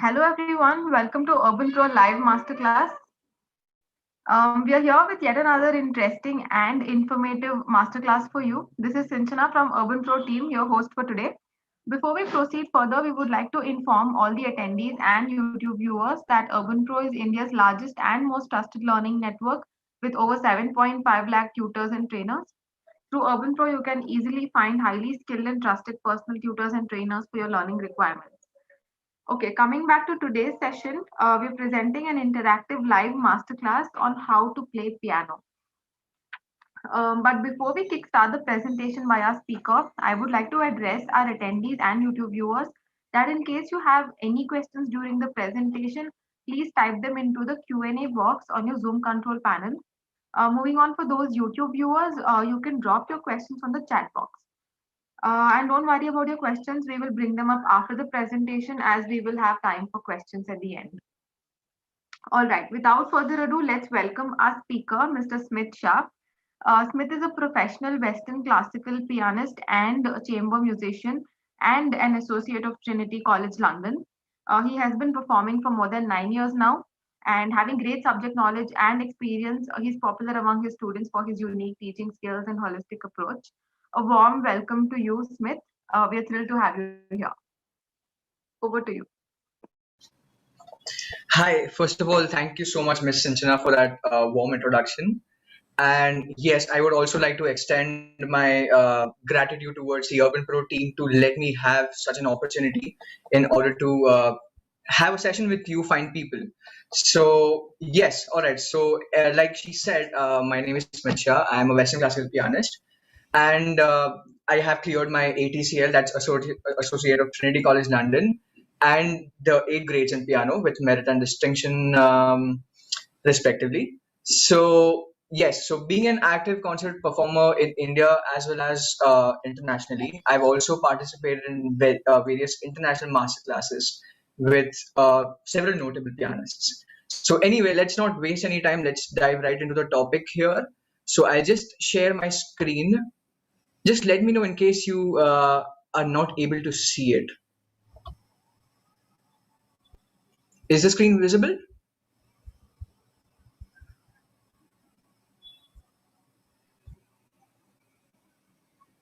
Hello everyone, welcome to UrbanPro Live Masterclass. We are here with yet another interesting and informative masterclass for you. This is Sinchana from UrbanPro team, your host for today. Before we proceed further, we would like to inform all the attendees and YouTube viewers that UrbanPro is India's largest and most trusted learning network with over 7.5 lakh tutors and trainers. Through UrbanPro, you can easily find highly skilled and trusted personal tutors and trainers for your learning requirements. Okay, coming back to today's session, we're presenting an interactive live masterclass on how to play piano. But before we kickstart the presentation by our speaker, I would like to address our attendees and YouTube viewers that in case you have any questions during the presentation, please type them into the Q&A box on your Zoom control panel. Moving on for those YouTube viewers, you can drop your questions on the chat box. And don't worry about your questions. We will bring them up after the presentation as we will have time for questions at the end. All right, without further ado, let's welcome our speaker, Mr. Smit Shah. Smith is a professional Western classical pianist and a chamber musician and an associate of Trinity College London. He has been performing for more than 9 years now and having great subject knowledge and experience. He's popular among his students for his unique teaching skills and holistic approach. A warm welcome to you, Smith. We are thrilled to have you here. Over to you. Hi, first of all, thank you so much, Ms. Sinchana, for that warm introduction. And yes, I would also like to extend my gratitude towards the UrbanPro team to let me have such an opportunity in order to have a session with you fine people. So yes, all right. So like she said, my name is Smit Shah. I'm a Western classical pianist, and I have cleared my ATCL, that's Associate of Trinity College London, and the 8 grades in piano with merit and distinction, respectively. So yes, so being an active concert performer in India as well as internationally, I've also participated in various international masterclasses with several notable pianists. So anyway, let's not waste any time. Let's dive right into the topic here. So I'll just share my screen. Just let me know in case you are not able to see it. Is the screen visible?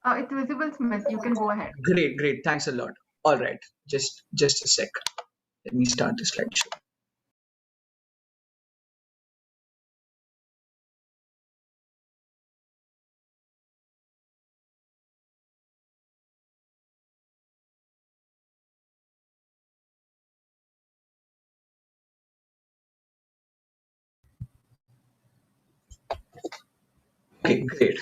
It's visible, Smith. You can go ahead. Great, great. Thanks a lot. All right, just a sec. Let me start the slideshow. Okay, great.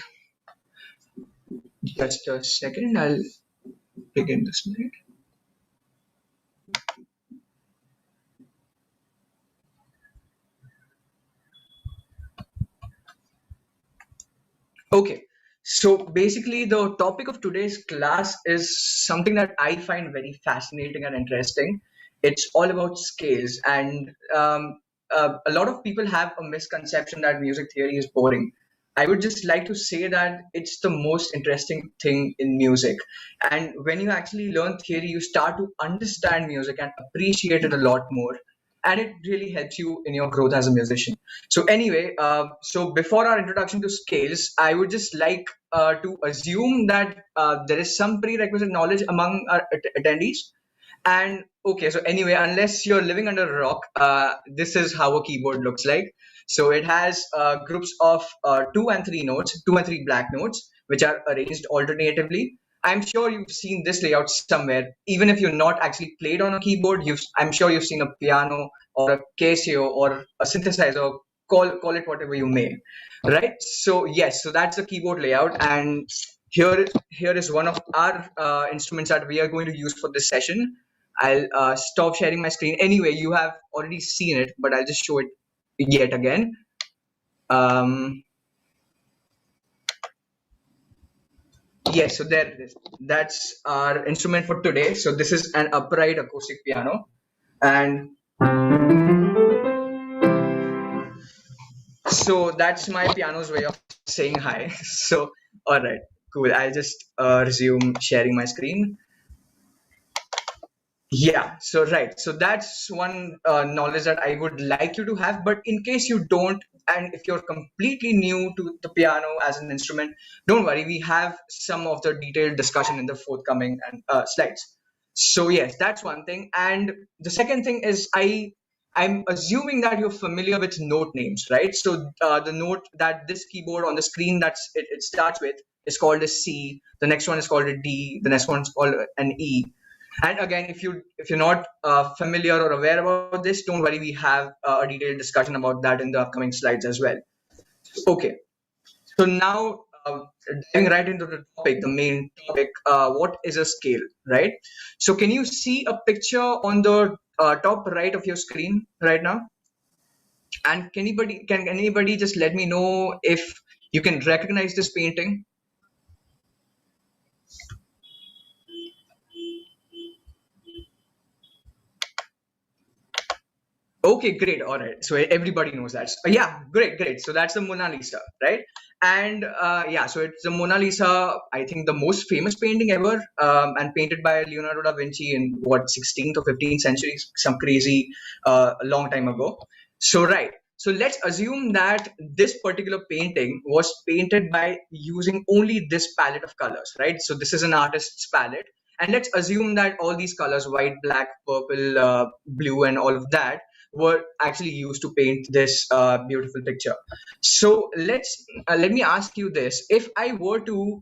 Just a second. I'll begin the slide. Okay. So basically, the topic of today's class is something that I find very fascinating and interesting. It's all about scales, and a lot of people have a misconception that music theory is boring. I would just like to say that it's the most interesting thing in music. And when you actually learn theory, you start to understand music and appreciate it a lot more. And it really helps you in your growth as a musician. So anyway, so before our introduction to scales, I would just like to assume that there is some prerequisite knowledge among our attendees. And okay, so anyway, unless you're living under a rock, this is how a keyboard looks like. So it has groups of 2 and 3 notes, 2 and 3 black notes, which are arranged alternatively. I'm sure you've seen this layout somewhere. Even if you're not actually played on a keyboard, I'm sure you've seen a piano or a Casio or a synthesizer. Call it whatever you may, right? So yes, so that's the keyboard layout, and here is one of our instruments that we are going to use for this session. I'll stop sharing my screen. Anyway, you have already seen it, but I'll just show it yet again. Yes, so there it is. That's our instrument for today. So this is an upright acoustic piano, and so that's my piano's way of saying hi. So all right, cool. I'll just resume sharing my screen. Yeah, so right. So that's one knowledge that I would like you to have. But in case you don't, and if you're completely new to the piano as an instrument, don't worry. We have some of the detailed discussion in the forthcoming and slides. So yes, that's one thing. And the second thing is I'm assuming that you're familiar with note names, right? So the note that this keyboard on the screen it starts with is called a C. The next one is called a D. The next one is called an E. And again, if you're not familiar or aware about this, don't worry. We have a detailed discussion about that in the upcoming slides as well. Okay. So now, diving right into the topic, the main topic, what is a scale, right? So can you see a picture on the top right of your screen right now? And can anybody just let me know if you can recognize this painting? Okay, great. All right. So everybody knows that. Yeah, great, great. So that's the Mona Lisa, right? And yeah, so it's the Mona Lisa, I think the most famous painting ever, and painted by Leonardo da Vinci in what, 16th or 15th century, some crazy long time ago. So, right. So let's assume that this particular painting was painted by using only this palette of colors, right? So this is an artist's palette. And let's assume that all these colors, white, black, purple, blue, and all of that, were actually used to paint this beautiful picture. So let me ask you this: if I were to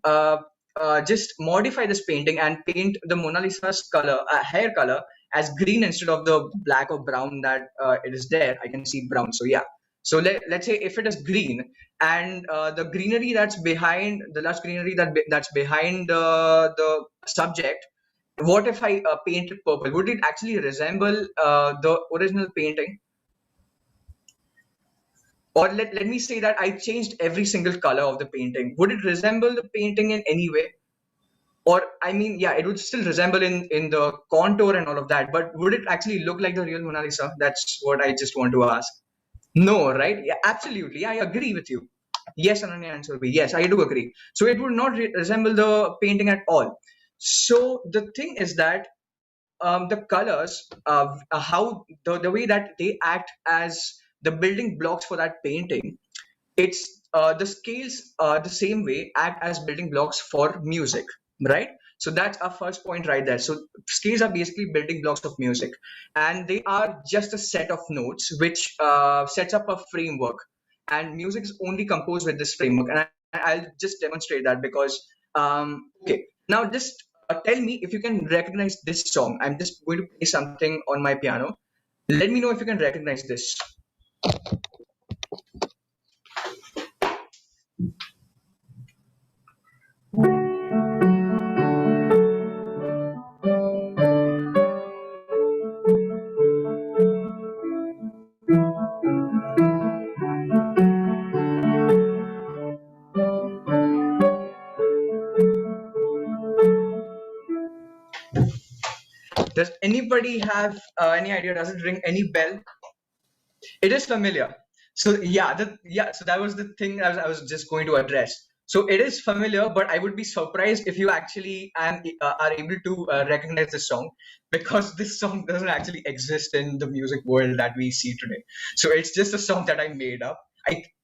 just modify this painting and paint the Mona Lisa's color, hair color, as green instead of the black or brown that it is there, I can see brown. So yeah. So let's say if it is green, and the greenery that's behind the lush greenery that's behind the subject, what if I paint it purple? Would it actually resemble the original painting? Or let me say that I changed every single color of the painting. Would it resemble the painting in any way? Or I mean, yeah, it would still resemble in the contour and all of that, but would it actually look like the real Mona Lisa? That's what I just want to ask. No, right? Yeah, absolutely. I agree with you. Yes, Ananya answer will be yes, I do agree. So it would not resemble the painting at all. So the thing is that the colors, how the way that they act as the building blocks for that painting, it's the scales the same way act as building blocks for music, right? So that's our first point right there. So scales are basically building blocks of music, and they are just a set of notes which sets up a framework, and music is only composed with this framework. And I'll just demonstrate that because okay, now just tell me if you can recognize this song. I'm just going to play something on my piano. Let me know if you can recognize this. Does anybody have any idea? Does it ring any bell? It is familiar. So yeah, so that was the thing I was just going to address. So it is familiar, but I would be surprised if you actually are able to recognize this song, because this song doesn't actually exist in the music world that we see today. So it's just a song that I made up.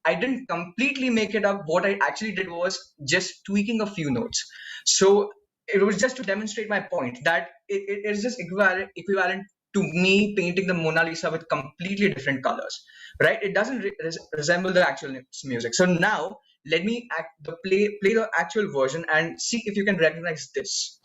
I didn't completely make it up. What I actually did was just tweaking a few notes. So it was just to demonstrate my point that it is just equivalent to me painting the Mona Lisa with completely different colors, right? It doesn't resemble the actual music. So now let me play the actual version and see if you can recognize this.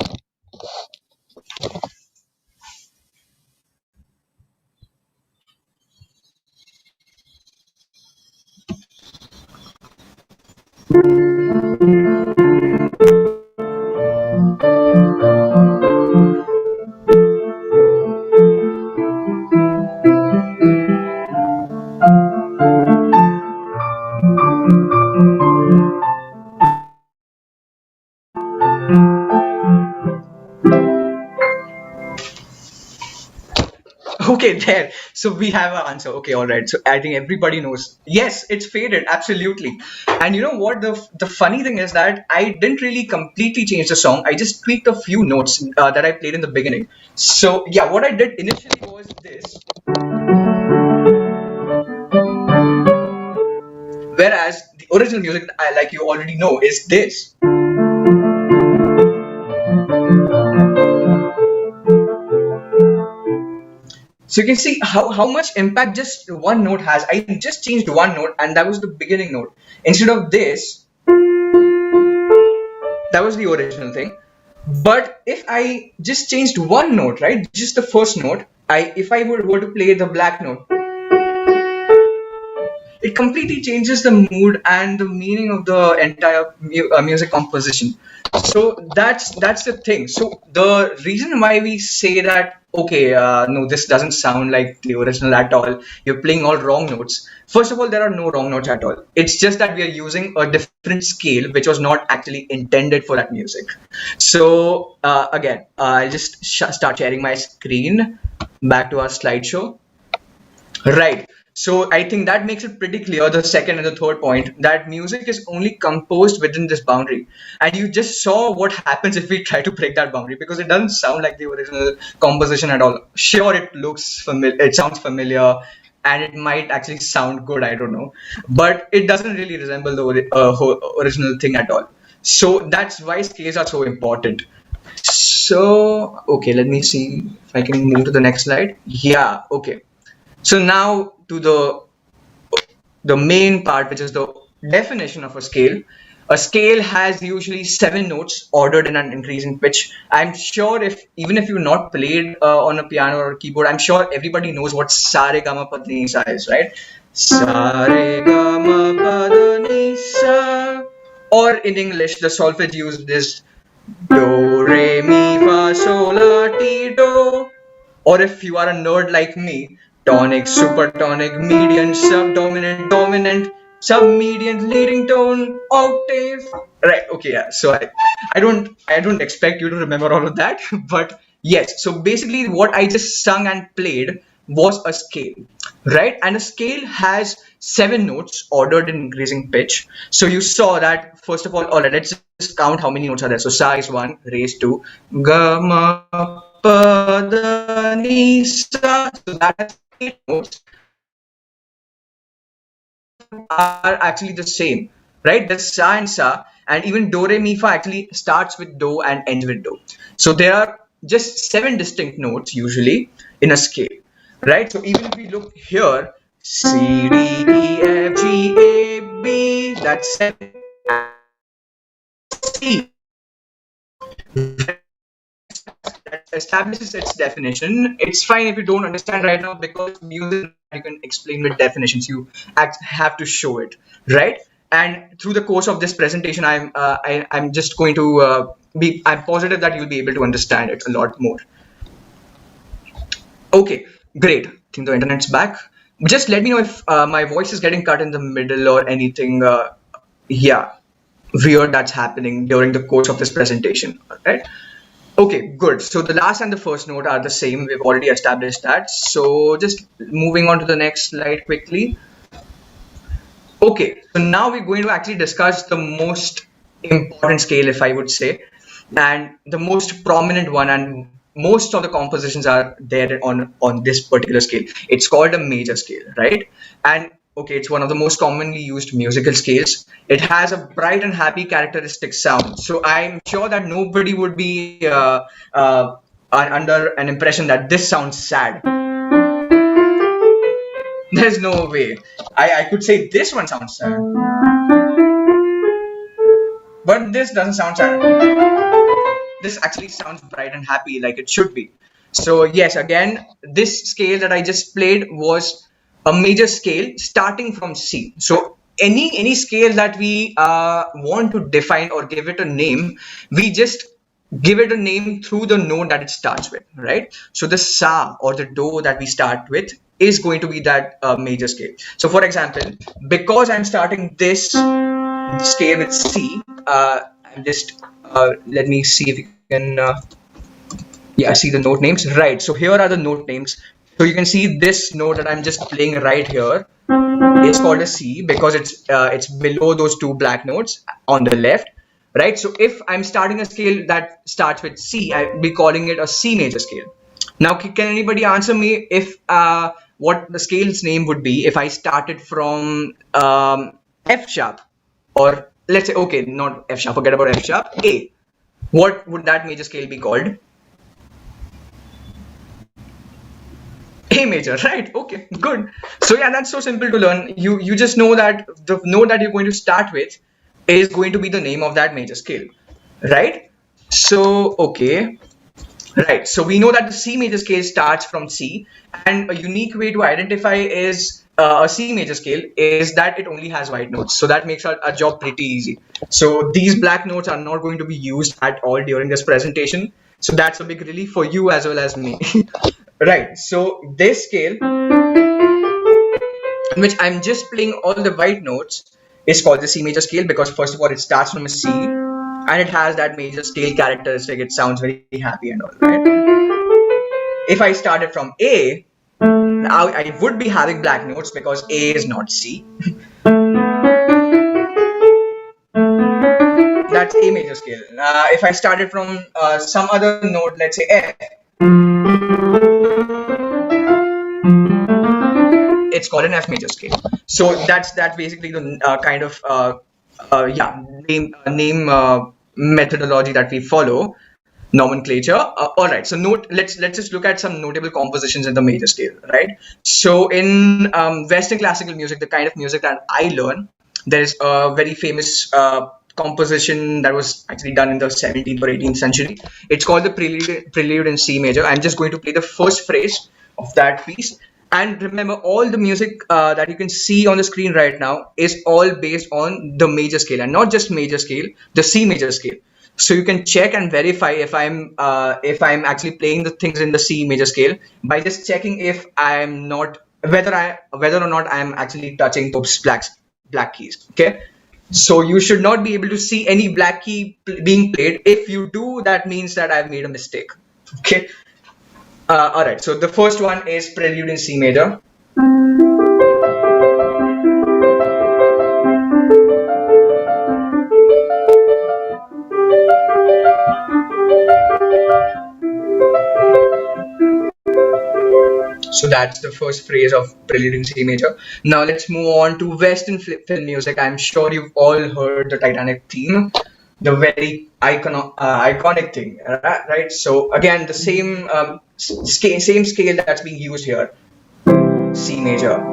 Okay, there. So we have an answer. Okay, all right. So I think everybody knows. Yes, it's faded. Absolutely. And you know what? The funny thing is that I didn't really completely change the song. I just tweaked a few notes that I played in the beginning. So yeah, what I did initially was this. Whereas the original music, like you already know, is this. So you can see how much impact just one note has. I just changed one note, and that was the beginning note. Instead of this, that was the original thing. But if I just changed one note, right, just the first note, if I were to play the black note, it completely changes the mood and the meaning of the entire music composition. So that's the thing. So the reason why we say that, okay, no, this doesn't sound like the original at all, you're playing all wrong notes. First of all, there are no wrong notes at all. It's just that we are using a different scale which was not actually intended for that music. So again, I'll just start sharing my screen back to our slideshow. Right. So I think that makes it pretty clear, the second and the third point, that music is only composed within this boundary. And you just saw what happens if we try to break that boundary, because it doesn't sound like the original composition at all. Sure, it looks familiar, it sounds familiar, and it might actually sound good, I don't know. But it doesn't really resemble the original thing at all. So that's why scales are so important. So, okay, let me see if I can move to the next slide. Yeah, okay. So now to the main part, which is the definition of a scale. A scale has usually 7 notes ordered in an increasing pitch. I'm sure even if you've not played on a piano or a keyboard, I'm sure everybody knows what sa re ga ma pa da ni sa is, right? Sa re ga ma pa da ni sa. Or in English, the solfege used is do re mi fa sol la ti do. Or if you are a nerd like me, tonic, supertonic, median, subdominant, dominant, submedian, leading tone, octave. Right. Okay. Yeah. So I don't expect you to remember all of that, but yes. So basically, what I just sung and played was a scale, right? And a scale has 7 notes ordered in increasing pitch. So you saw that first of all right, let's just count how many notes are there. So sa is one, re is two, ga ma pa da ni sa. So that has 8 notes, are actually the same, right? There's sa and sa, and even do re mi fa actually starts with do and ends with do. So there are just 7 distinct notes usually in a scale, right? So even if we look here, C D E F G A B, that's 7. C that establishes its definition. It's fine if you don't understand right now, because music you can explain with definitions. You have to show it, right? And through the course of this presentation, I'm just going to I'm positive that you'll be able to understand it a lot more. Okay, great. I think the internet's back. Just let me know if my voice is getting cut in the middle or anything. Yeah, weird that's happening during the course of this presentation. All right. Okay, good. So the last and the first note are the same. We've already established that. So just moving on to the next slide quickly. Okay, so now we're going to actually discuss the most important scale, if I would say, and the most prominent one, and most of the compositions are there on this particular scale. It's called a major scale, right? And okay, it's one of the most commonly used musical scales. It has a bright and happy characteristic sound. So I'm sure that nobody would be under an impression that this sounds sad. There's no way. I could say this one sounds sad, but this doesn't sound sad. This actually sounds bright and happy like it should be. So yes, again, this scale that I just played was a major scale starting from C. So any scale that we want to define or give it a name, we just give it a name through the note that it starts with, right? So the sa or the do that we start with is going to be that major scale. So for example, because I'm starting this scale with C, I'm just let me see if you can yeah, see the note names, right? So here are the note names. So you can see this note that I'm just playing right here is called a C because it's below those two black notes on the left, right? So if I'm starting a scale that starts with C, I'll be calling it a C major scale. Now, can anybody answer me if what the scale's name would be if I started from F sharp, or let's say, okay, not F sharp, forget about F sharp, A. What would that major scale be called? A major, right? Okay, good. So yeah, that's so simple to learn. You just know that the note that you're going to start with is going to be the name of that major scale, right? So okay, right. So we know that the C major scale starts from C, and a unique way to identify is a C major scale is that it only has white notes. So that makes our job pretty easy. So these black notes are not going to be used at all during this presentation. So that's a big relief for you as well as me. Right. So this scale, in which I'm just playing all the white notes, is called the C major scale because first of all it starts from a C and it has that major scale characteristic. It sounds very happy and all, right? If I started from A, now I would be having black notes because A is not C. That's A major scale. If I started from some other note, let's say F, it's called an F major scale. So that's basically the kind of yeah name methodology that we follow, nomenclature. All right, so let's just look at some notable compositions in the major scale, right? So in Western classical music, the kind of music that I learn, there is a very famous composition that was actually done in the 17th or 18th century. It's called the Prelude in C major. I'm just going to play the first phrase of that piece. And remember, all the music that you can see on the screen right now is all based on the major scale, and not just major scale, the C major scale. So you can check and verify if I'm actually playing the things in the C major scale by just checking if I'm not whether or not I'm actually touching those black keys. Okay, so you should not be able to see any black key being played. If you do, that means that I've made a mistake. Okay. All right. So the first one is Prelude in C major. So that's the first phrase of Prelude in C major. Now let's move on to Western film music. I'm sure you've all heard the Titanic theme, the very iconic thing, right? So again, the same scale that's being used here, C major.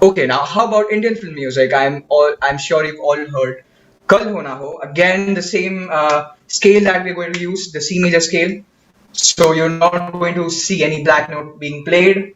Okay, now how about Indian film music? I'm sure you've all heard Kal Ho Na Ho. Again, the same scale that we're going to use, the C major scale. So you're not going to see any black note being played.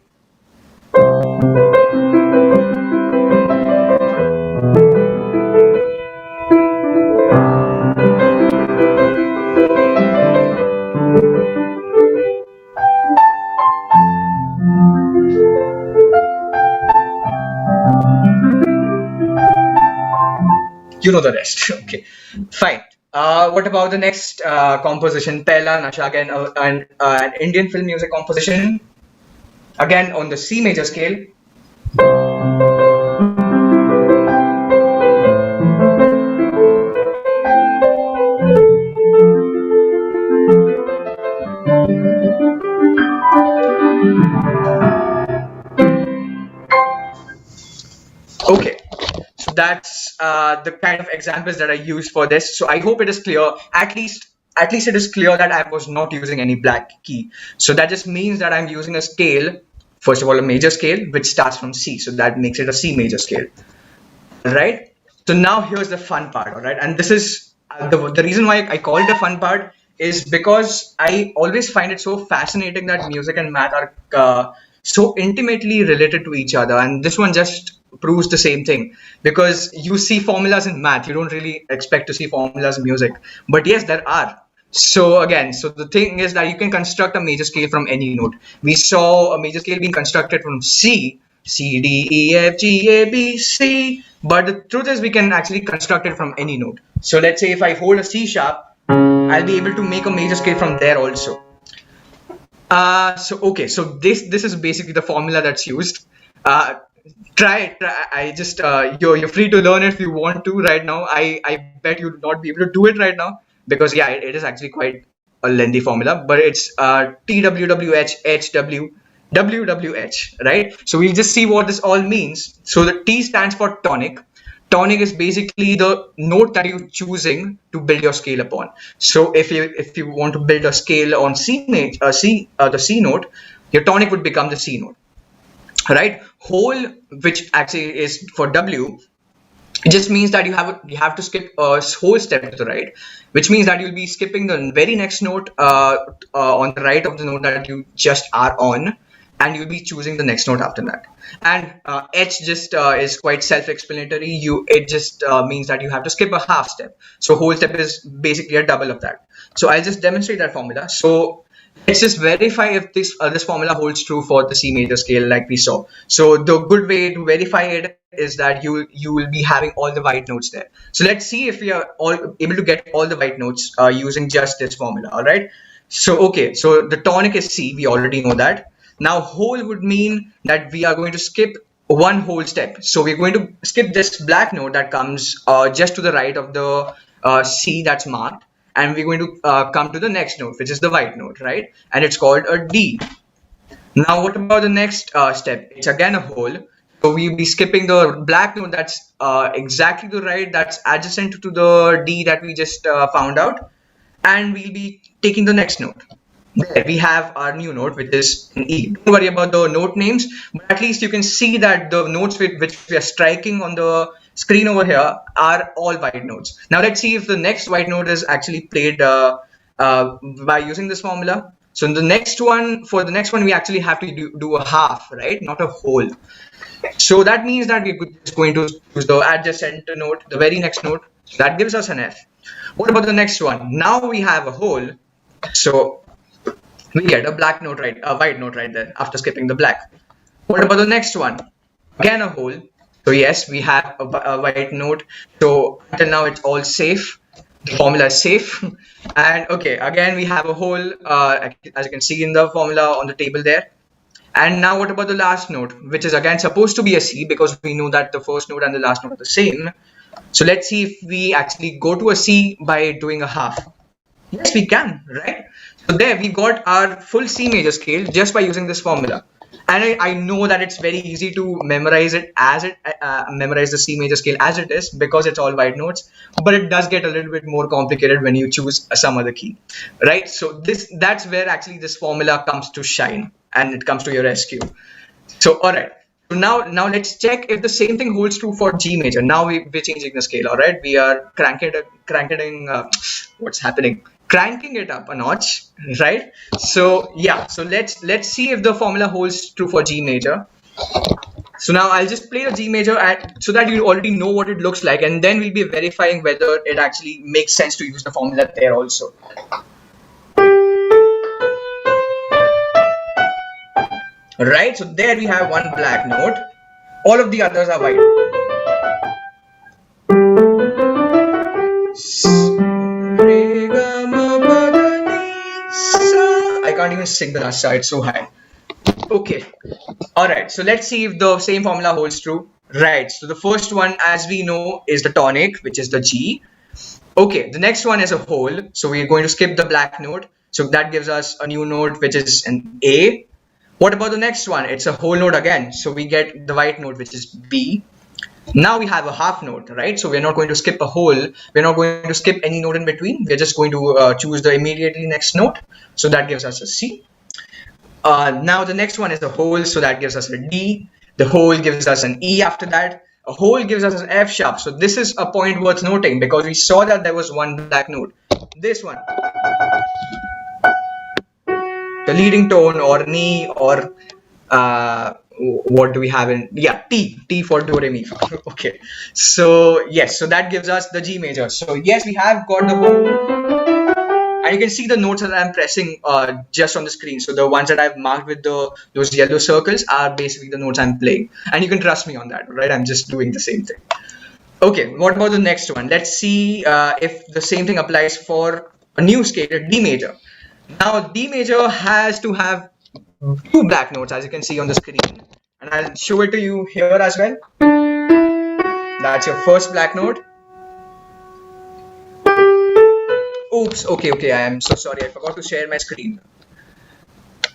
You know the rest. Okay, fine. What about the next composition, Pehla Nasha, again, an Indian film music composition, again on the C major scale. Okay, so that's the kind of examples that I used for this. So I hope it is clear. At least it is clear that I was not using any black key. So that just means that I'm using a scale, first of all, a major scale, which starts from C. So that makes it a C major scale. All right. So now here's the fun part. All right. And this is the reason why I call it a fun part is because I always find it so fascinating that music and math are so intimately related to each other, and this one just proves the same thing. Because you see formulas in math, you don't really expect to see formulas in music, but yes, there are. So again, so the thing is that you can construct a major scale from any note. We saw a major scale being constructed from C, C, D, E, F, G, A, B, C. But the truth is we can actually construct it from any note. So let's say if I hold a C sharp, I'll be able to make a major scale from there also. So this is basically the formula that's used. Uh, try. I just you're free to learn if you want to right now. I bet you'll not be able to do it right now because yeah, it is actually quite a lengthy formula. But it's TWWH right? So we'll just see what this all means. So the T stands for tonic. Tonic is basically the note that you're choosing to build your scale upon. So if you want to build a scale on the C note, your tonic would become the C note, right? Whole, which actually is for W, it just means that you have to skip a whole step to the right, which means that you'll be skipping the very next note on the right of the note that you just are on, and you'll be choosing the next note after that. And H just is quite self-explanatory. It just means that you have to skip a half step. So whole step is basically a double of that. So I'll just demonstrate that formula. So let's just verify if this formula holds true for the C major scale like we saw. So the good way to verify it is that you will be having all the white notes there. So let's see if we are all able to get all the white notes using just this formula. All right. So okay. So the tonic is C. We already know that. Now whole would mean that we are going to skip one whole step. So we're going to skip this black note that comes just to the right of the C that's marked, and we're going to come to the next note, which is the white note, right? And it's called a D. Now what about the next step? It's again a whole. So we'll be skipping the black note that's exactly to the right, that's adjacent to the D that we just found out, and we'll be taking the next note. There we have our new note, which is an E. Don't worry about the note names, but at least you can see that the notes which we are striking on the screen over here are all white notes. Now let's see if the next white note is actually played by using this formula. So in the next one, for the next one, we actually have to do a half, right? Not a whole. So that means that we're just going to use the adjacent note, the very next note. So that gives us an F. What about the next one? Now we have a whole. So we get a white note right there after skipping the black. What about the next one? Again a whole. So yes, we have a white note. So until now it's all safe. The formula is safe. And okay, again we have a whole, as you can see in the formula on the table there. And now what about the last note, which is again supposed to be a C, because we know that the first note and the last note are the same. So let's see if we actually go to a C by doing a half. Yes, we can, right? So there we got our full C major scale just by using this formula. And I know that it's very easy to memorize memorize the C major scale as it is because it's all white notes, but it does get a little bit more complicated when you choose some other key, right? So that's where actually this formula comes to shine and it comes to your rescue. So all right. So now let's check if the same thing holds true for G major. Now we're changing the scale. All right, we are cranking it up a notch, right? So yeah, so let's see if the formula holds true for G major. So now I'll just play the G major so that you already know what it looks like, and then we'll be verifying whether it actually makes sense to use the formula there also. Right, so there we have one black note. All of the others are white. I can't even sing the last side, it's so high. Okay, all right, so let's see if the same formula holds true. Right, so the first one, as we know, is the tonic, which is the G. Okay, the next one is a whole, so we're going to skip the black note. So that gives us a new note, which is an A. What about the next one? It's a whole note again, so we get the white note, which is B. Now we have a half note, right? So we're not going to skip a whole. We're not going to skip any note in between. We're just going to choose the immediately next note. So that gives us a C. Now the next one is a whole, so that gives us a D. The whole gives us an E after that. A whole gives us an F sharp. So this is a point worth noting because we saw that there was one black note. This one. the leading tone or ni or what do we have in T for do re mi fa. Okay, so yes, so that gives us the G major. So yes, we have got the boom, and you can see the notes that I'm pressing just on the screen. So the ones that I've marked with those yellow circles are basically the notes I'm playing, and you can trust me on that, right? I'm just doing the same thing. Okay, what about the next one? Let's see if the same thing applies for a new scale, D major. Now, D major has to have two black notes, as you can see on the screen, and I'll show it to you here as well. That's your first black note. Oops, okay, I am so sorry. I forgot to share my screen.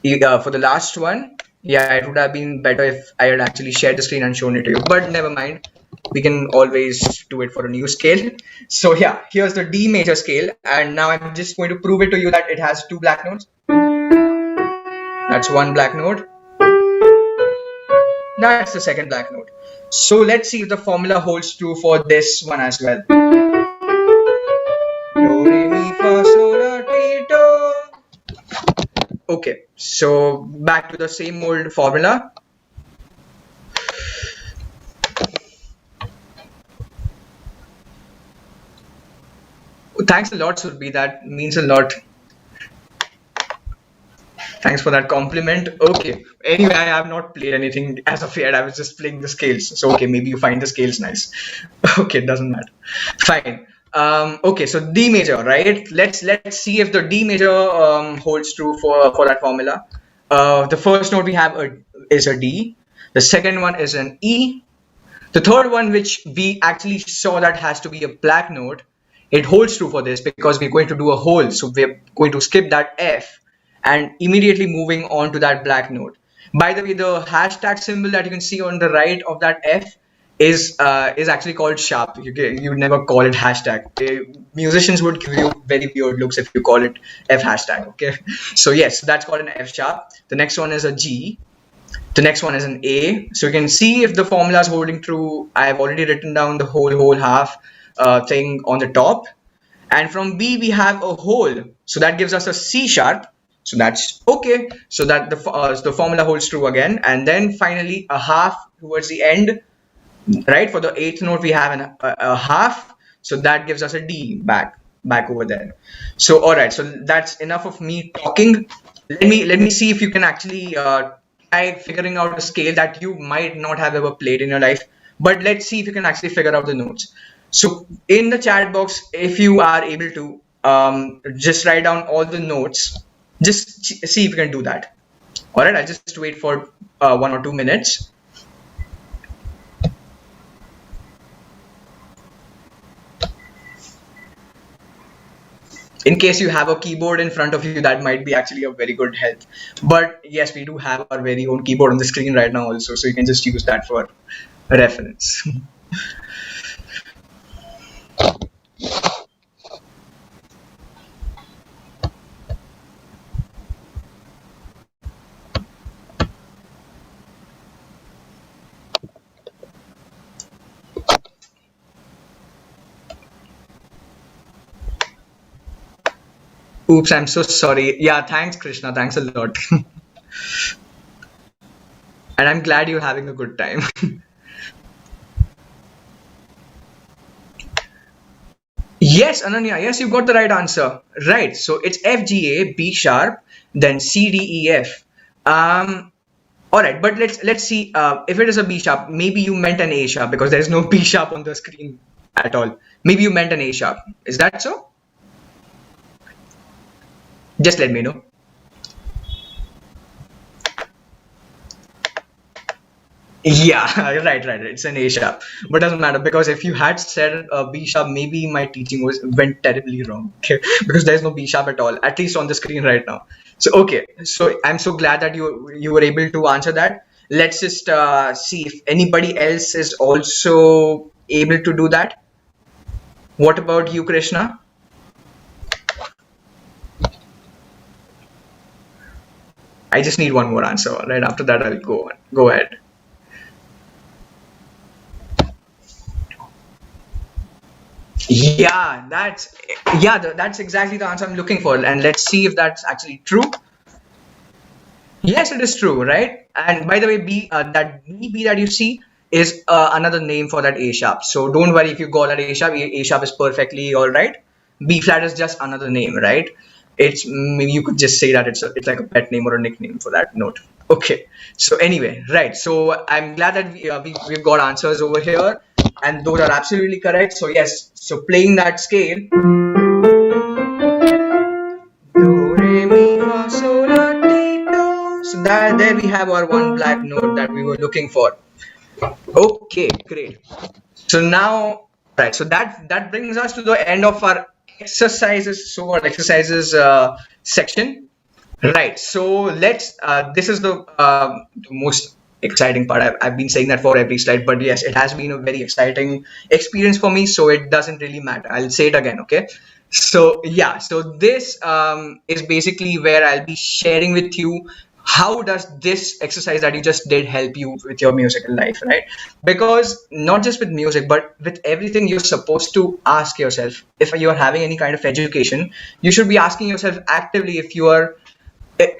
For the last one, yeah, it would have been better if I had actually shared the screen and shown it to you, but never mind. We can always do it for a new scale. So yeah, here's the D major scale, and now I'm just going to prove it to you that it has two black notes. That's one black note. That's the second black note. So let's see if the formula holds true for this one as well. Do, re, mi, fa, sol, la, ti, do. Okay, so back to the same old formula. Thanks a lot, Surbi. That means a lot. Thanks for that compliment. Okay. Anyway, I have not played anything as of yet. I was just playing the scales. So okay, maybe you find the scales nice. Okay, doesn't matter. Fine. Okay, so D major, right? Let's see if the D major holds true for that formula. The first note we have is a D. The second one is an E. The third one, which we actually saw that has to be a black note, it holds true for this because we're going to do a whole. So we're going to skip that F and immediately moving on to that black note. By the way, the hashtag symbol that you can see on the right of that F is actually called sharp. You would never call it hashtag. Musicians would give you very weird looks if you call it F hashtag. Okay, so yes, that's called an F sharp. The next one is a G. The next one is an A. So you can see if the formula is holding true. I have already written down the whole half thing on the top. And from B we have a whole. So that gives us a C sharp. So that's okay. So that the formula holds true again. And then finally a half towards the end. Right, for the eighth note we have a half. So that gives us a D back over there. So all right. So that's enough of me talking. Let me see if you can actually try figuring out a scale that you might not have ever played in your life, but let's see if you can actually figure out the notes. So in the chat box, if you are able to just write down all the notes, just see if you can do that. All right, I'll just wait for 1 or 2 minutes. In case you have a keyboard in front of you, that might be actually a very good help. But yes, we do have our very own keyboard on the screen right now also, so you can just use that for reference. Oops, I'm so sorry. Yeah, thanks, Krishna. Thanks a lot. And I'm glad you're having a good time. Yes, Ananya. Yes, you got the right answer. Right. So it's F G A B sharp, then C D E F. All right, but let's see. If it is a B sharp, maybe you meant an A sharp because there is no B sharp on the screen at all. Maybe you meant an A sharp. Is that so? Just let me know. Yeah, right. It's an A sharp, but doesn't matter because if you had said B sharp, maybe my teaching went terribly wrong. Okay, because there's no B sharp at all, at least on the screen right now. So okay, so I'm so glad that you were able to answer that. Let's just see if anybody else is also able to do that. What about you, Krishna? I just need one more answer. Right after that, I'll go on. Go ahead. That's exactly the answer I'm looking for, and let's see if that's actually true. Yes, it is true, right? And by the way, that B that you see is another name for that A sharp. So don't worry if you call that A sharp. A sharp is perfectly all right. B flat is just another name, right? It's maybe you could just say that it's like a pet name or a nickname for that note. Okay. So anyway, right. So I'm glad that we've got answers over here, and those are absolutely correct. So yes. So playing that scale. Do, re, mi, fa, sol, la, ti, do. So that there we have our one black note that we were looking for. Okay, great. So now, right. So that brings us to the end of our exercises, so-called exercises section. Right. So let's. This is the most exciting part. I've been saying that for every slide, but yes, it has been a very exciting experience for me. So it doesn't really matter. I'll say it again. Okay. So yeah. So this is basically where I'll be sharing with you how does this exercise that you just did help you with your musical life, right? Because not just with music, but with everything, you're supposed to ask yourself if you're having any kind of education, you should be asking yourself actively if you are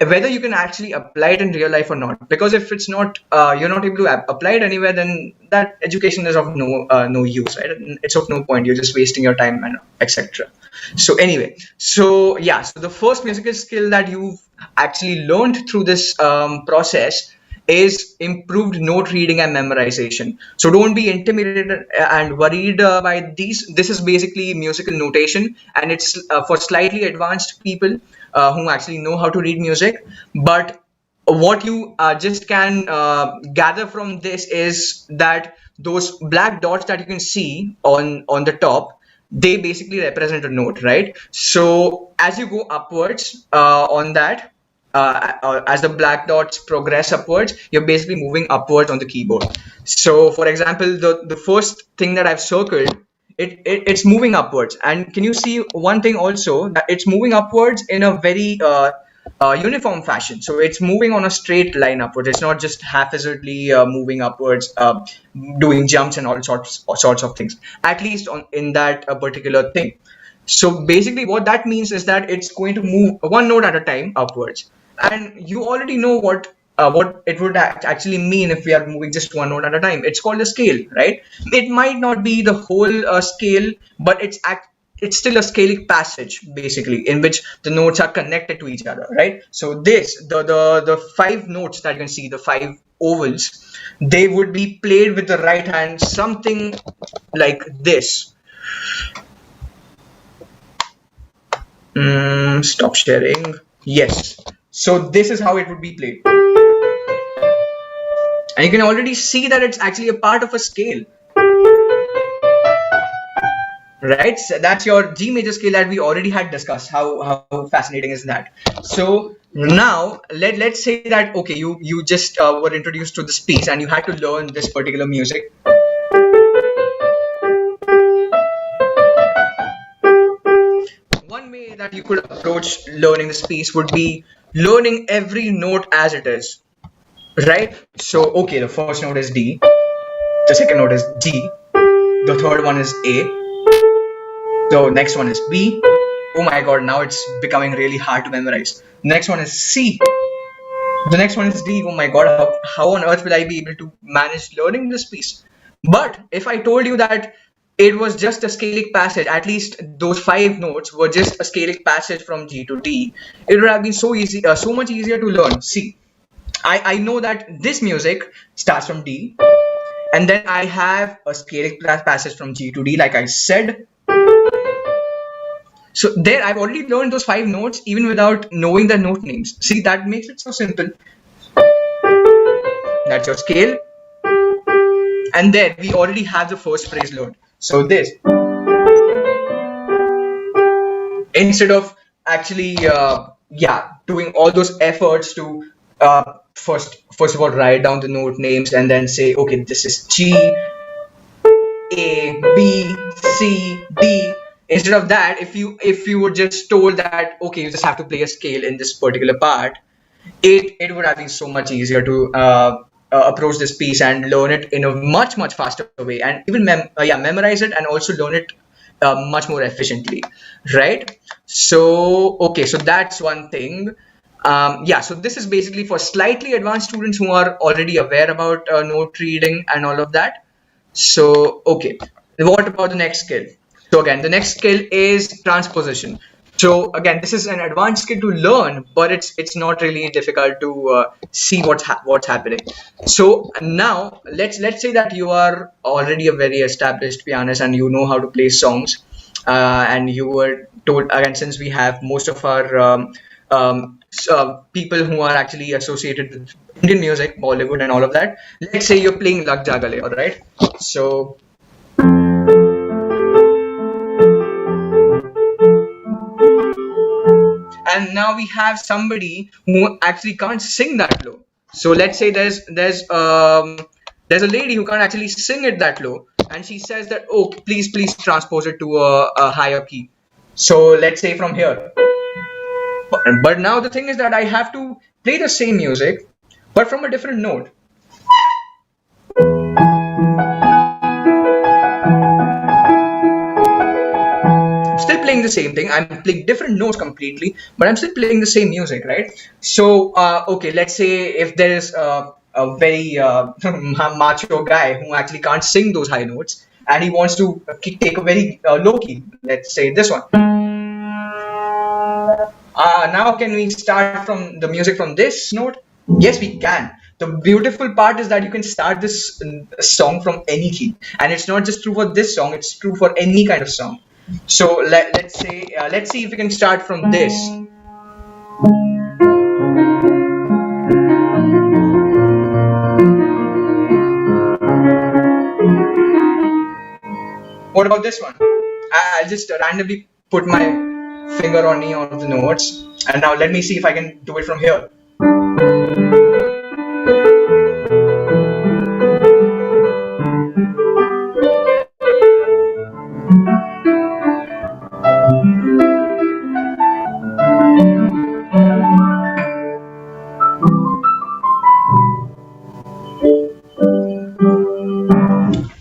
whether you can actually apply it in real life or not, because if it's not you're not able to apply it anywhere, then that education is of no use, right? It's of no point, you're just wasting your time and etc. So anyway, so yeah, so the first musical skill that you've actually learned through this process is improved note reading and memorization. So don't be intimidated and worried by these. This is basically musical notation, and it's for slightly advanced people who actually know how to read music. But what you just can gather from this is that those black dots that you can see on the top, they basically represent a note, right? So as you go upwards on that, as the black dots progress upwards, you're basically moving upwards on the keyboard. So for example, the first thing that I've circled, it's moving upwards. And can you see one thing also, that it's moving upwards in a very uniform fashion. So it's moving on a straight line upwards. It's not just haphazardly moving upwards, doing jumps and all sorts of things. At least in that particular thing. So basically, what that means is that it's going to move one note at a time upwards, and you already know what it would actually mean if we are moving just one note at a time. It's called a scale, right? It might not be the whole scale, but it's still a scalic passage basically, in which the notes are connected to each other, right? So the five notes that you can see, the five ovals, they would be played with the right hand, something like this. Stop sharing. Yes. So this is how it would be played. And you can already see that it's actually a part of a scale. Right? So that's your G major scale that we already had discussed. How fascinating is that? So now let's say that okay, you just were introduced to this piece and you had to learn this particular music. One way that you could approach learning this piece would be learning every note as it is, right? So okay, the first note is D, the second note is G, the third one is A, the next one is B. Oh my god, now it's becoming really hard to memorize. The next one is C, the next one is D. Oh my god, how on earth will I be able to manage learning this piece? But if I told you that it was just a scalic passage, at least those five notes were just a scalic passage from G to D, it would have been so easy, so much easier to learn. See, I know that this music starts from D, and then I have a scalic passage from G to D, like I said. So there, I've already learned those five notes even without knowing the note names. See, that makes it so simple. That's your scale. And there, we already have the first phrase learned. So this, instead of actually, yeah, doing all those efforts to first of all write down the note names and then say, okay, this is G, A, B, C, D. Instead of that, if you were just told that okay, you just have to play a scale in this particular part, it would have been so much easier to approach this piece and learn it in a much faster way, and even memorize it and also learn it much more efficiently, right? So okay, so that's one thing. Yeah, so this is basically for slightly advanced students who are already aware about note reading and all of that. So, okay, what about the next skill? So again, the next skill is transposition. So again, this is an advanced skill to learn, but it's not really difficult to see what's happening. So now let's say that you are already a very established pianist and you know how to play songs, and you were told again, since we have most of our people who are actually associated with Indian music, Bollywood, and all of that. Let's say you're playing Lag Jagale, all right? So, and now we have somebody who actually can't sing that low. So let's say there's a lady who can't actually sing it that low, and she says that, oh, please transpose it to a higher key. So let's say from here. But now the thing is that I have to play the same music, but from a different note. I'm still playing the same thing. I'm playing different notes completely, but I'm still playing the same music, right? So, okay, let's say if there is a very macho guy who actually can't sing those high notes, and he wants to take a very low key. Let's say this one. Now can we start from the music from this note? Yes, we can. The beautiful part is that you can start this song from any key, and it's not just true for this song; it's true for any kind of song. So let's see if we can start from this. What about this one? I'll just randomly put my finger on any of the notes, and now let me see if I can do it from here.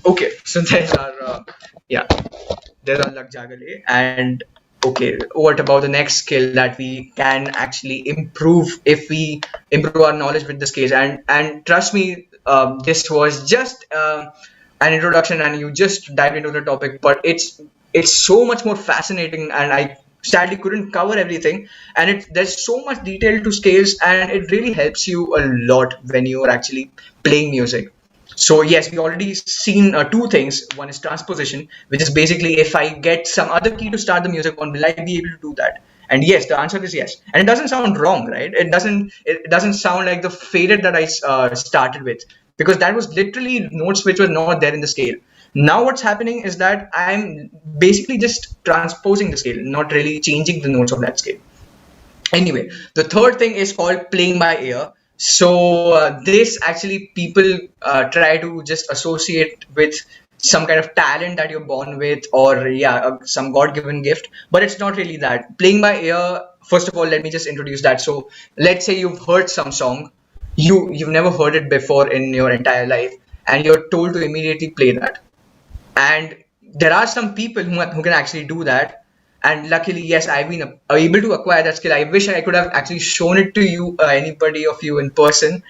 Okay, so there's our yeah, there's our Lag Jagale. And okay, what about the next skill that we can actually improve if we improve our knowledge with the scales? And trust me, this was just an introduction, and you just dived into the topic, but it's so much more fascinating, and I sadly couldn't cover everything. And there's so much detail to scales, and it really helps you a lot when you are actually playing music. So yes, we already seen two things. One is transposition, which is basically if I get some other key to start the music on, will I be able to do that? And yes, the answer is yes. And it doesn't sound wrong, right? It doesn't sound like the faded that I started with, because that was literally notes which were not there in the scale. Now what's happening is that I'm basically just transposing the scale, not really changing the notes of that scale. Anyway, the third thing is called playing by ear. So this actually people try to just associate with some kind of talent that you're born with, or yeah, some god-given gift, but it's not really that. Playing by ear, first of all, let me just introduce that. So let's say you've heard some song, you've never heard it before in your entire life, and you're told to immediately play that. And there are some people who can actually do that, and luckily, yes, I've been able to acquire that skill. I wish I could have actually shown it to you, anybody of you in person.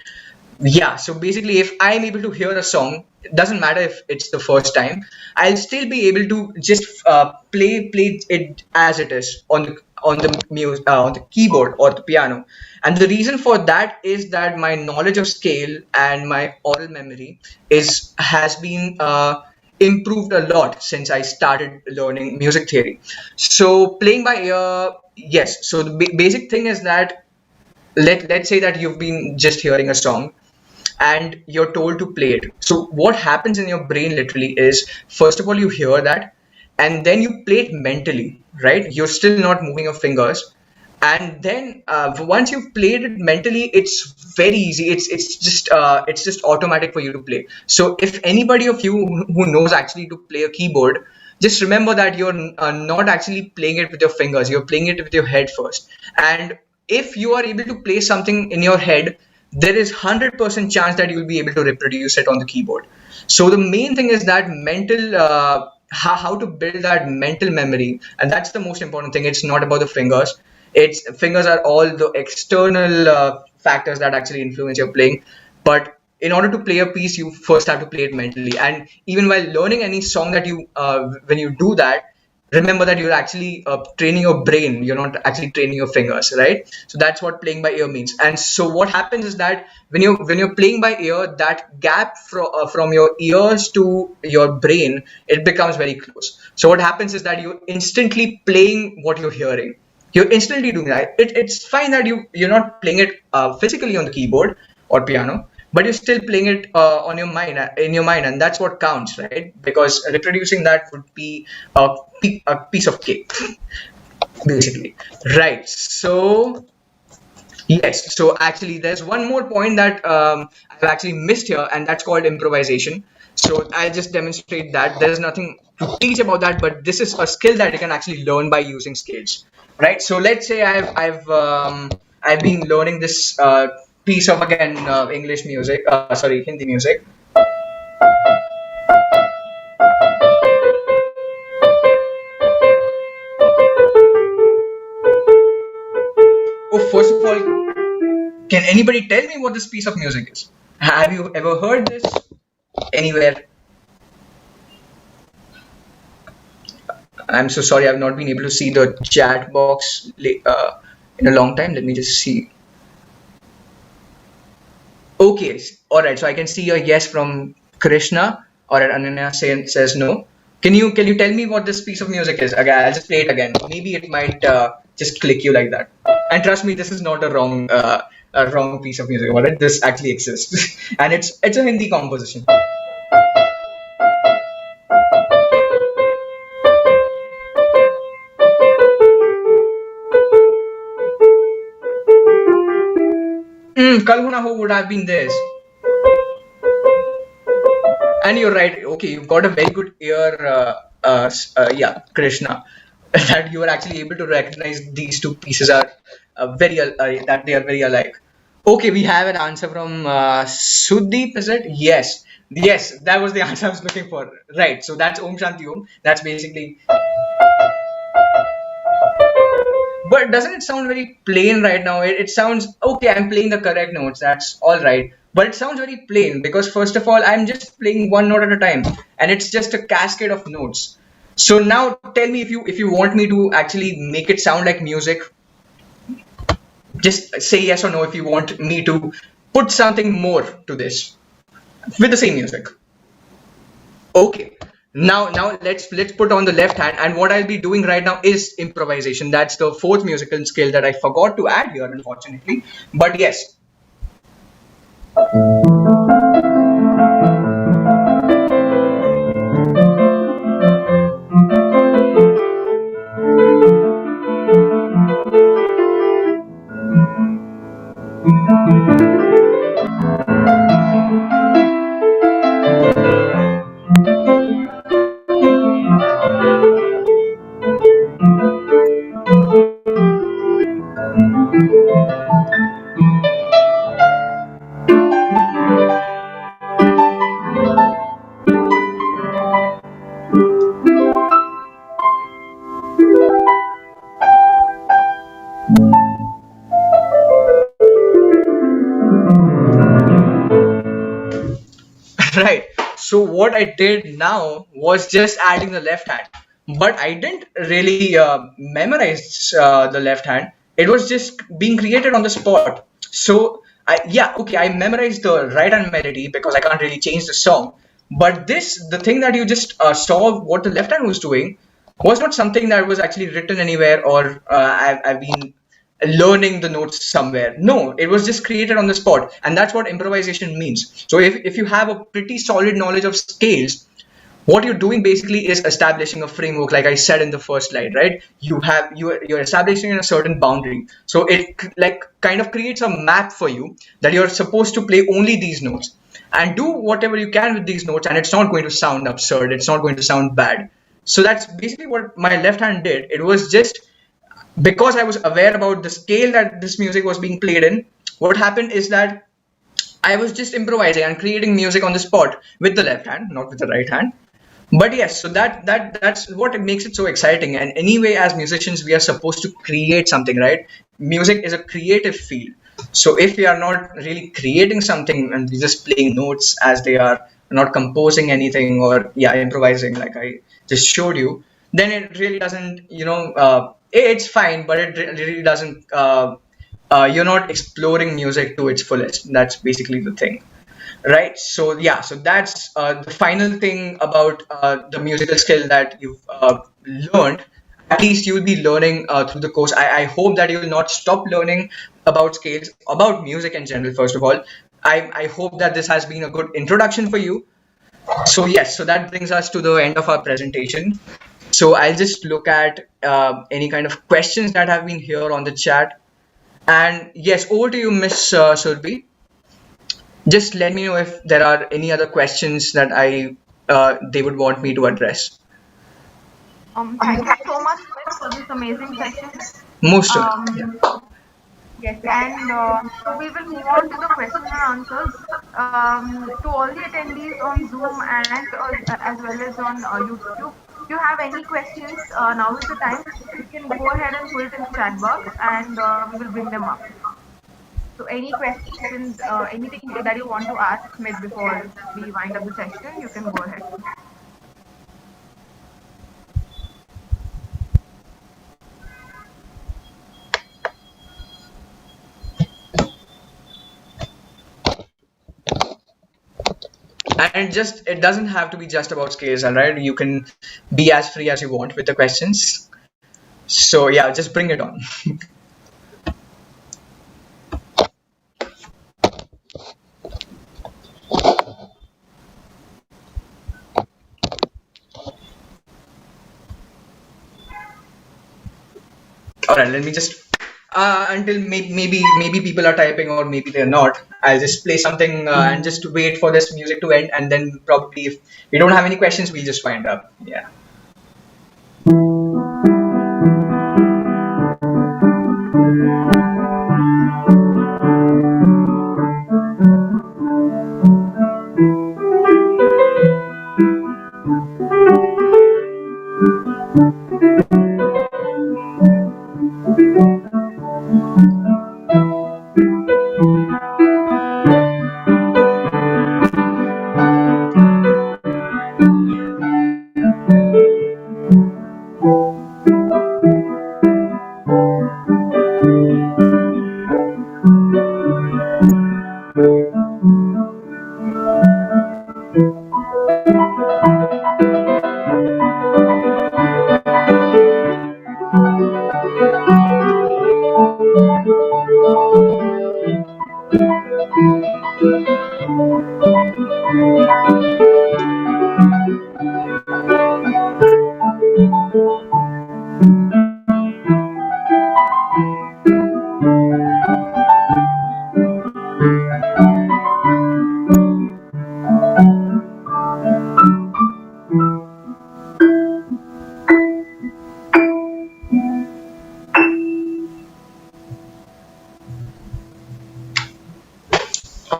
Yeah, so basically, if I'm able to hear a song, it doesn't matter if it's the first time, I'll still be able to just play it as it is on the keyboard or the piano. And the reason for that is that my knowledge of scale and my oral memory is has been improved a lot since I started learning music theory. So playing by ear, yes. So the basic thing is that let's say that you've been just hearing a song and you're told to play it. So what happens in your brain literally is, first of all, you hear that, and then you play it mentally, right? You're still not moving your fingers, and then once you've played it mentally, it's very easy. It's just automatic for you to play. So if anybody of you who knows actually to play a keyboard, just remember that you're not actually playing it with your fingers. You're playing it with your head first. And if you are able to play something in your head, there is 100% chance that you'll be able to reproduce it on the keyboard. So the main thing is that mental, how to build that mental memory, and that's the most important thing. It's not about the fingers. Its fingers are all the external factors that actually influence your playing. But in order to play a piece, you first have to play it mentally. And even while learning any song that when you do that, remember that you're actually training your brain. You're not actually training your fingers, right? So that's what playing by ear means. And so what happens is that when you're playing by ear, that gap from your ears to your brain, it becomes very close. So what happens is that you're instantly playing what you're hearing. You're instantly doing that. It's fine that you're not playing it physically on the keyboard or piano, but you're still playing it on your mind in your mind, and that's what counts, right? Because reproducing that would be a piece of cake, basically. Right. So yes. So actually, there's one more point that I've actually missed here, and that's called improvisation. So I'll just demonstrate that. There's nothing to teach about that, but this is a skill that you can actually learn by using scales, right? So let's say I've been learning this piece of again English music, sorry, Hindi music. Oh, first of all, can anybody tell me what this piece of music is? Have you ever heard this anywhere? I'm so sorry, I've not been able to see the chat box in a long time. Let me just see. Okay, all right. So I can see a yes from Krishna. All right, Ananya says no. Can you tell me what this piece of music is? Again, I'll just play it again. Maybe it might just click you like that. And trust me, this is not a wrong piece of music. All right, this actually exists, and it's a Hindi composition. Kal Ho Na Ho would have been this. And you're right. Okay, you've got a very good ear, yeah, Krishna, that you are actually able to recognize these two pieces are that they are very alike. Okay, we have an answer from Sudeep. Is it? Yes, yes, that was the answer I was looking for. Right. So that's Om Shanti Om. That's basically. But doesn't it sound very plain right now? It sounds okay. I'm playing the correct notes. That's all right. But it sounds very plain because first of all, I'm just playing one note at a time, and it's just a cascade of notes. So now tell me if you want me to actually make it sound like music. Just say yes or no if you want me to put something more to this with the same music. Okay. Now let's put on the left hand, and what I'll be doing right now is improvisation. That's the fourth musical skill that I forgot to add here, unfortunately. But yes. Right. So what I did now was just adding the left hand, but I didn't really memorize the left hand. It was just being created on the spot. So yeah, okay, I memorized the right hand melody because I can't really change the song. But the thing that you just saw, what the left hand was doing, was not something that was actually written anywhere or I've been learning the notes somewhere. No, it was just created on the spot. And that's what improvisation means. So if you have a pretty solid knowledge of scales, what you're doing basically is establishing a framework, like I said in the first slide, right? You're establishing a certain boundary. So it like kind of creates a map for you that you're supposed to play only these notes and do whatever you can with these notes, and it's not going to sound absurd, it's not going to sound bad. So that's basically what my left hand did. It was just because I was aware about the scale that this music was being played in. What happened is that I was just improvising and creating music on the spot with the left hand, not with the right hand. But yes, so that's what it makes it so exciting. And anyway, as musicians, we are supposed to create something, right? Music is a creative field. So if we are not really creating something and we're just playing notes as they are, not composing anything, or yeah, improvising like I just showed you, then it really doesn't, it's fine, but it really doesn't, you're not exploring music to its fullest. That's basically the thing. Right. So yeah. So that's the final thing about the musical skill that you've learned. At least you will be learning through the course. I hope that you will not stop learning about scales, about music in general. First of all, I hope that this has been a good introduction for you. So yes. So that brings us to the end of our presentation. So I'll just look at any kind of questions that have been here on the chat. And yes, over to you, Miss Surbi. Just let me know if there are any other questions that I they would want me to address. Thank you so much, Smit, for this amazing session. Most certainly. Um, yes, and so we will move on to the question and answers. To all the attendees on Zoom and as well as on YouTube, if you have any questions, now is the time. You can go ahead and put it in the chat box, and we will bring them up. So, any questions, anything that you want to ask Smith before we wind up the session, you can go ahead. And just it doesn't have to be just about scales, all right? You can be as free as you want with the questions. So yeah, just bring it on. All right, let me just until maybe people are typing or maybe they're not. I'll just play something and just wait for this music to end, and then probably if we don't have any questions, we'll just wind up. Yeah.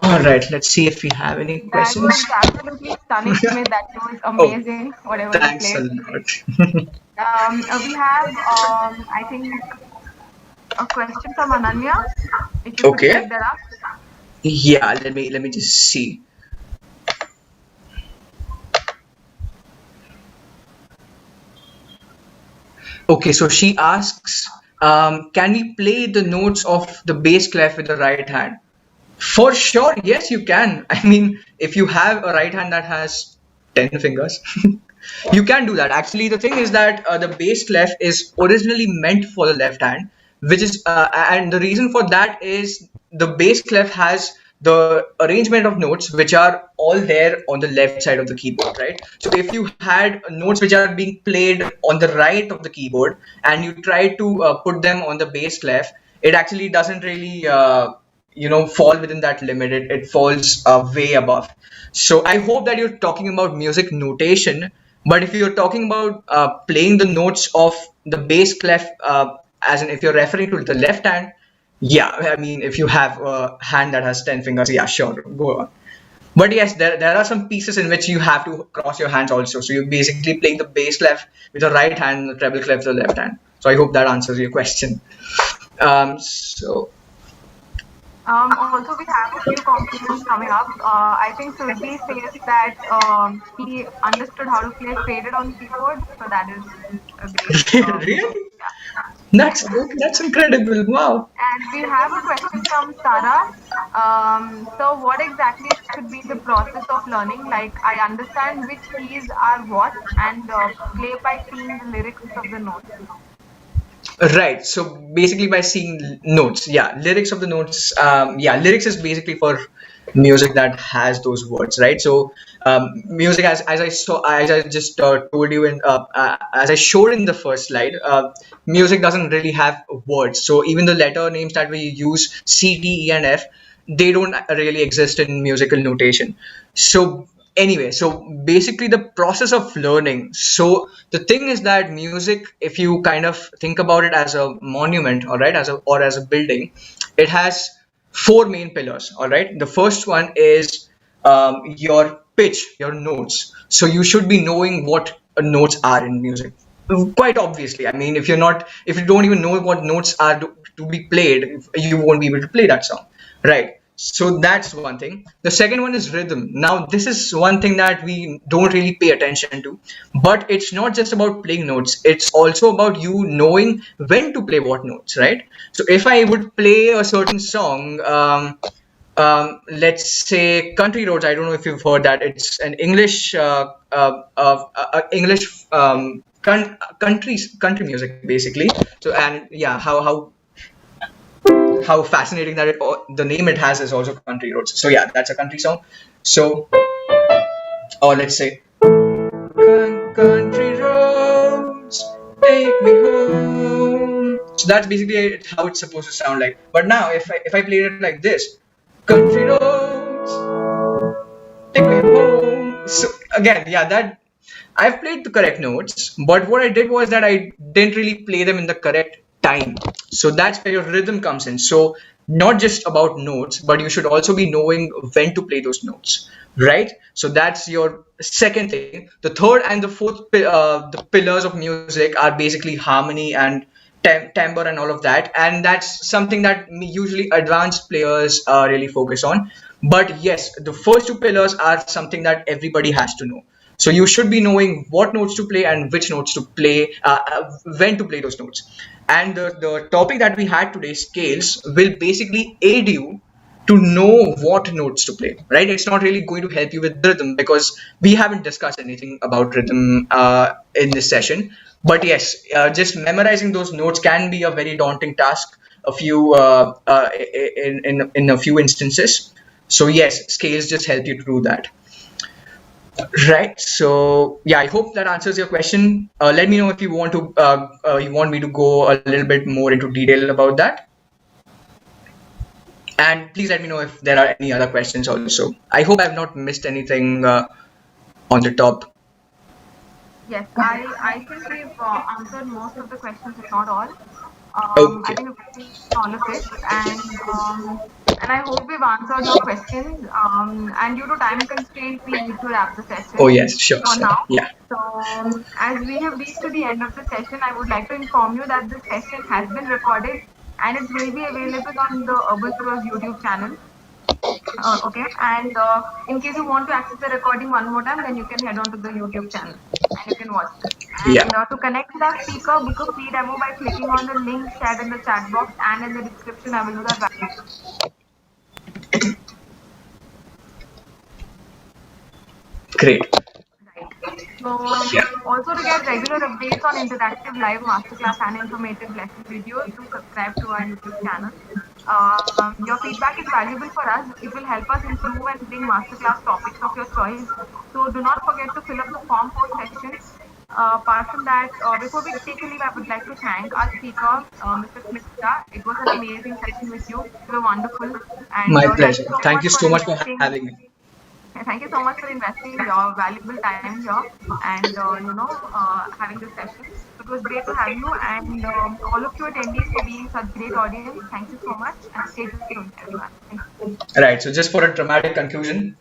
All right, let's see if we have any That was questions. absolutely stunning, Smith. That was Oh, amazing, whatever you thanks a played. lot. We have, I think, a question from Ananya. If you could Okay. take that up. Yeah, let me just see. Okay, so she asks, can we play the notes of the bass clef with the right hand? For sure, yes, you can. I mean, if you have a right hand that has 10 fingers, you can do that. Actually, the thing is that the bass clef is originally meant for the left hand, which is, and the reason for that is the bass clef has the arrangement of notes which are all there on the left side of the keyboard, right? So if you had notes which are being played on the right of the keyboard and you try to put them on the bass clef, it actually doesn't really fall within that limit. It falls way above. So I hope that you're talking about music notation, but if you're talking about playing the notes of the bass clef, as in if you're referring to the left hand, yeah, I mean if you have a hand that has 10 fingers, yeah, sure, go on. But yes, there are some pieces in which you have to cross your hands also. So you're basically playing the bass clef with the right hand, the treble clef with the left hand. So I hope that answers your question. So Also, we have a few compliments coming up. I think Surbhi says that he understood how to play faded on keyboard, so that is a great. really, Yeah. that's incredible. Wow. And we have a question from Sarah. So, what exactly should be the process of learning? Like, I understand which keys are what, and play by seeing the lyrics of the notes. Right. So basically, by seeing notes, yeah, lyrics of the notes, yeah, lyrics is basically for music that has those words, right? So music, as I just told you, as I showed in the first slide, music doesn't really have words. So even the letter names that we use, C, D, E, and F, they don't really exist in musical notation. So anyway, so basically the process of learning. So the thing is that music, if you kind of think about it as a monument, all right, as a building, it has four main pillars. All right, the first one is your pitch, your notes. So you should be knowing what notes are in music. Quite obviously, I mean, if you don't even know what notes are to be played, you won't be able to play that song, right? So that's one thing. The second one is rhythm. Now, this is one thing that we don't really pay attention to, but it's not just about playing notes. It's also about you knowing when to play what notes, right? So if I would play a certain song, let's say Country Roads. I don't know if you've heard that. It's an English English country music basically. So and yeah, how fascinating that the name it has is also Country Roads. So yeah, that's a country song. So or let's say Country Roads take me home. So that's basically how it's supposed to sound like. But now if I played it like this, Country Roads take me home. So again, yeah, that I've played the correct notes, but what I did was that I didn't really play them in the correct time. So that's where your rhythm comes in. So not just about notes, but you should also be knowing when to play those notes, right? So that's your second thing. The third and the fourth, the pillars of music are basically harmony and timbre and all of that, and that's something that usually advanced players really focus on. But yes, the first two pillars are something that everybody has to know. So you should be knowing what notes to play and which notes to play, when to play those notes. And the topic that we had today, scales, will basically aid you to know what notes to play, right? It's not really going to help you with rhythm because we haven't discussed anything about rhythm in this session. But yes, just memorizing those notes can be a very daunting task. A few in a few instances. So yes, scales just help you to do that. Right. So yeah, I hope that answers your question. Let me know if you want me to go a little bit more into detail about that. And please let me know if there are any other questions also. I hope I've not missed anything on the top. Yes, I think we've answered most of the questions, if not all. I Okay. think we've seen all of it, and I hope we've answered your questions. And due to time constraints, we need to wrap the Oh session yes, sure, for sure. now. Yeah. So, as we have reached to the end of the session, I would like to inform you that this session has been recorded and it will be available on the Urban Pro's YouTube channel. Okay, and in case you want to access the recording one more time, then you can head on to the YouTube channel and you can watch this. Yeah. And to connect with our speaker, book a free demo by clicking on the link shared in the chat box and in the description. I will do that. Great. Right. So, Yeah. also to get regular updates on interactive live masterclass and informative lesson videos, do subscribe to our YouTube channel. Your feedback is valuable for us. It will help us improve and bring masterclass topics of your choice. So, do not forget to fill up the form post-session. Apart from that, before we take a leave, I would like to thank our speaker, Mr. Smit. It was an amazing session with you. You were wonderful. And My thank you pleasure. so Thank much you for so much for investing. having me. Thank you so much for investing your valuable time here and having this session. It was great to have you and all of you attendees for being such great audience. Thank you so much and stay tuned, everyone. Thank you. Right. So just for a dramatic conclusion.